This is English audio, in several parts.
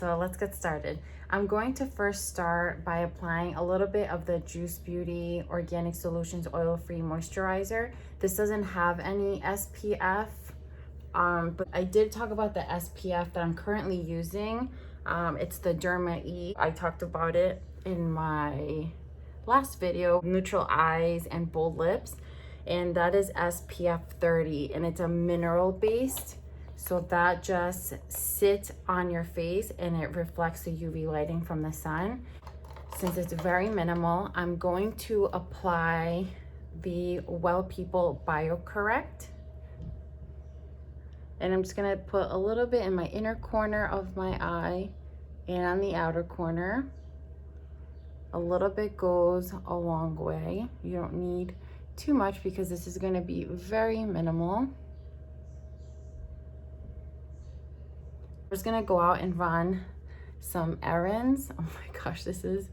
so let's get started. I'm going to first start by applying a little bit of the Juice Beauty Organic Solutions Oil-Free Moisturizer. This doesn't have any SPF, but I did talk about the SPF that I'm currently using. It's the Derma E. I talked about it in my last video, neutral eyes and bold lips, and that is SPF 30, and it's a mineral based. So that just sits on your face and it reflects the UV lighting from the sun. Since it's very minimal, I'm going to apply the Well People BioCorrect. And I'm just gonna put a little bit in my inner corner of my eye and on the outer corner. A little bit goes a long way. You don't need too much because this is gonna be very minimal. I'm just gonna go out and run some errands. Oh my gosh, this is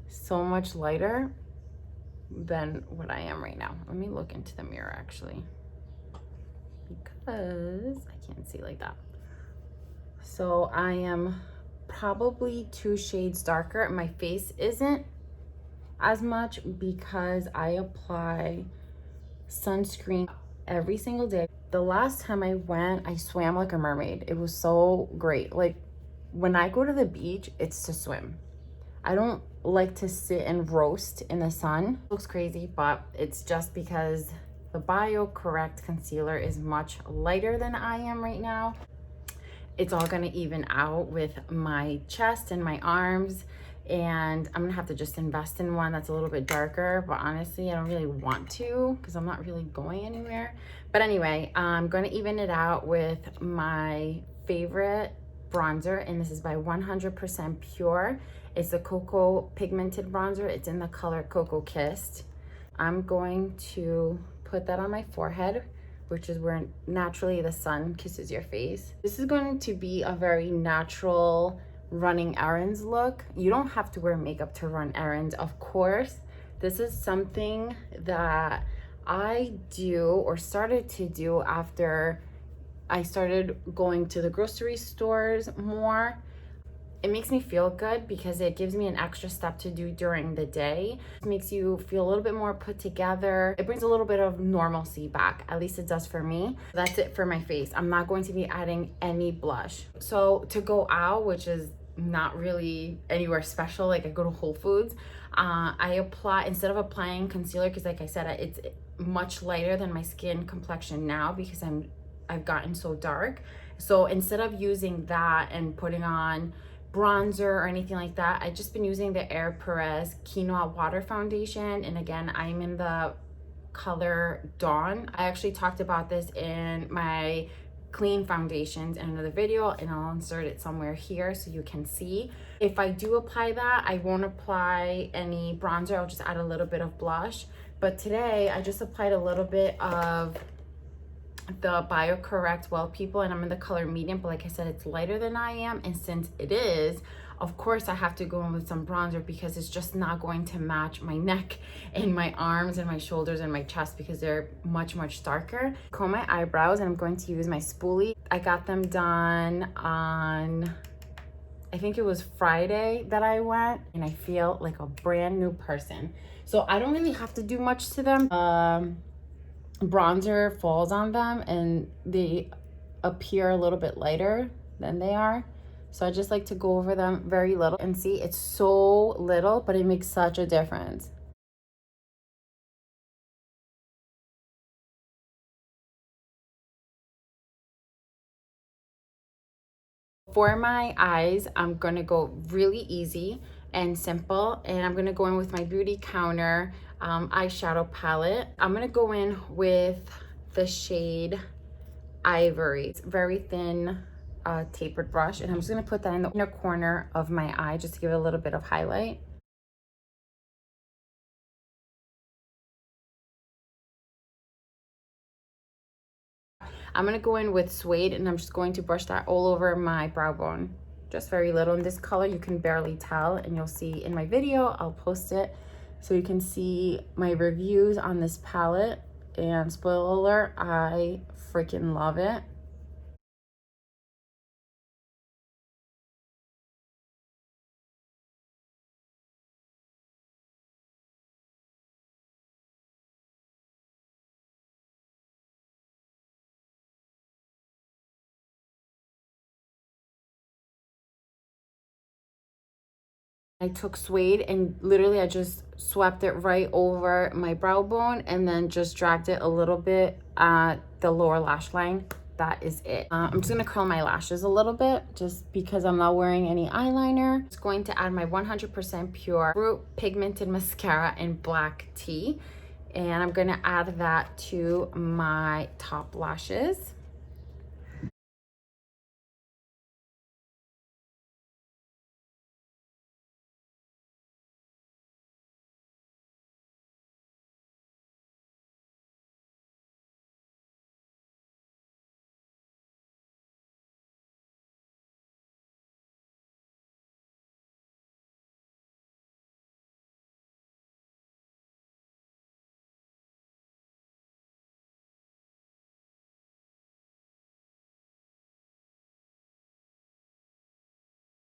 so much lighter than what I am right now. Let me look into the mirror actually, because I can't see like that. So I am probably 2 shades darker. My face isn't as much because I apply sunscreen every single day. The last time I went, I swam like a mermaid. It was so great. Like when I go to the beach, it's to swim. I don't like to sit and roast in the sun. It looks crazy, but it's just because the BioCorrect concealer is much lighter than I am right now. It's all gonna even out with my chest and my arms, and I'm gonna have to just invest in one that's a little bit darker, but honestly I don't really want to because I'm not really going anywhere. But anyway, I'm gonna even it out with my favorite bronzer, and this is by 100% Pure. It's the Cocoa Pigmented Bronzer. It's in the color Cocoa Kissed. I'm going to put that on my forehead, which is where naturally the sun kisses your face. This is going to be a very natural running errands look. You don't have to wear makeup to run errands, of course. This is something that I do or started to do after I started going to the grocery stores more. It makes me feel good because it gives me an extra step to do during the day. It makes you feel a little bit more put together. It brings a little bit of normalcy back, at least it does for me. That's it for my face. I'm not going to be adding any blush. So to go out, which is not really anywhere special, like I go to Whole Foods, I apply, instead of applying concealer, because like I said, it's much lighter than my skin complexion now because I've gotten so dark. So instead of using that and putting on bronzer or anything like that, I've just been using the Air Perez Quinoa Water Foundation. And again, I'm in the color Dawn. I actually talked about this in my clean foundations in another video, and I'll insert it somewhere here so you can see. If I do apply that, I won't apply any bronzer. I'll just add a little bit of blush. But today I just applied a little bit of the BioCorrect Well People, and I'm in the color medium, but like I said, it's lighter than I am, and since it is, of course I have to go in with some bronzer because it's just not going to match my neck and my arms and my shoulders and my chest because they're much darker. Comb my eyebrows, and I'm going to use my spoolie. I got them done on, I think it was Friday that I went, and I feel like a brand new person. So I don't really have to do much to them. Bronzer falls on them and they appear a little bit lighter than they are. So I just like to go over them very little, and see, it's so little, but it makes such a difference. For my eyes, I'm gonna go really easy and simple, and I'm gonna go in with my Beauty Counter eyeshadow palette. I'm gonna go in with the shade Ivory. It's very thin tapered brush, and I'm just gonna put that in the inner corner of my eye just to give it a little bit of highlight. I'm gonna go in with Suede, and I'm just going to brush that all over my brow bone. Just very little. In this color, you can barely tell, and you'll see in my video, I'll post it so you can see my reviews on this palette. And spoiler alert, I freaking love it. I took suede and literally I just swept it right over my brow bone and then just dragged it a little bit at the lower lash line. That is it. I'm just gonna curl my lashes a little bit just because I'm not wearing any eyeliner. Just going to add my 100% pure Fruit Pigmented Mascara in black tea. And I'm gonna add that to my top lashes.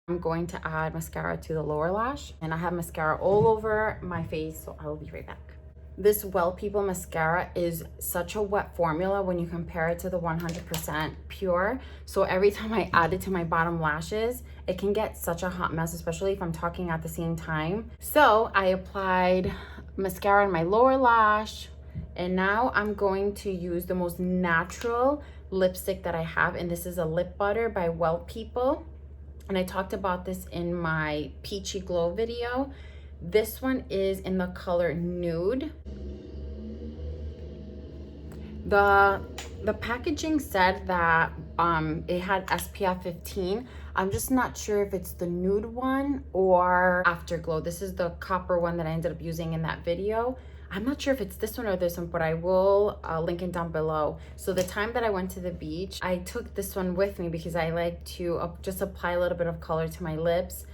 I'm going to add mascara to the lower lash, and I have mascara all over my face, so I will be right back. This Well People mascara is such a wet formula when you compare it to the 100% pure. So every time I add it to my bottom lashes, it can get such a hot mess, especially if I'm talking at the same time. So I applied mascara on my lower lash, and now I'm going to use the most natural lipstick that I have, and this is a lip butter by Well People. And I talked about this in my Peachy Glow video. This one is in the color Nude. The packaging said that it had SPF 15. I'm just not sure if it's the nude one or Afterglow. This is the copper one that I ended up using in that video. I'm not sure if it's this one or this one, but I will link it down below. So the time that I went to the beach, I took this one with me because I like to just apply a little bit of color to my lips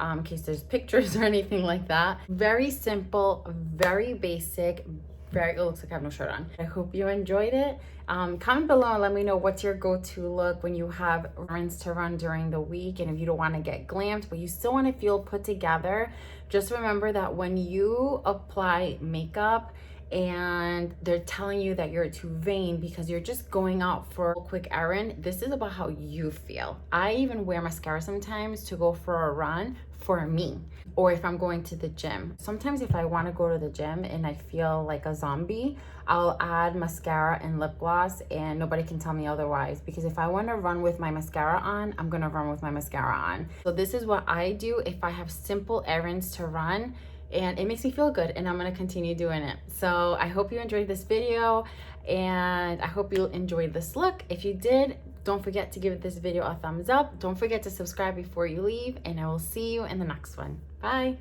in case there's pictures or anything like that. Very simple, very basic, it looks like I have no shirt on. I hope you enjoyed it. Comment below and let me know what's your go-to look when you have errands to run during the week, and if you don't want to get glammed but you still want to feel put together. Just remember that when you apply makeup and they're telling you that you're too vain because you're just going out for a quick errand, this is about how you feel. I even wear mascara sometimes to go for a run for me, or if I'm going to the gym. Sometimes if I want to go to the gym and I feel like a zombie, I'll add mascara and lip gloss and nobody can tell me otherwise, because if I want to run with my mascara on, I'm gonna run with my mascara on. So this is what I do if I have simple errands to run, and it makes me feel good, and I'm gonna continue doing it. So I hope you enjoyed this video, and I hope you enjoyed this look. If you did, don't forget to give this video a thumbs up. Don't forget to subscribe before you leave, and I will see you in the next one. Bye.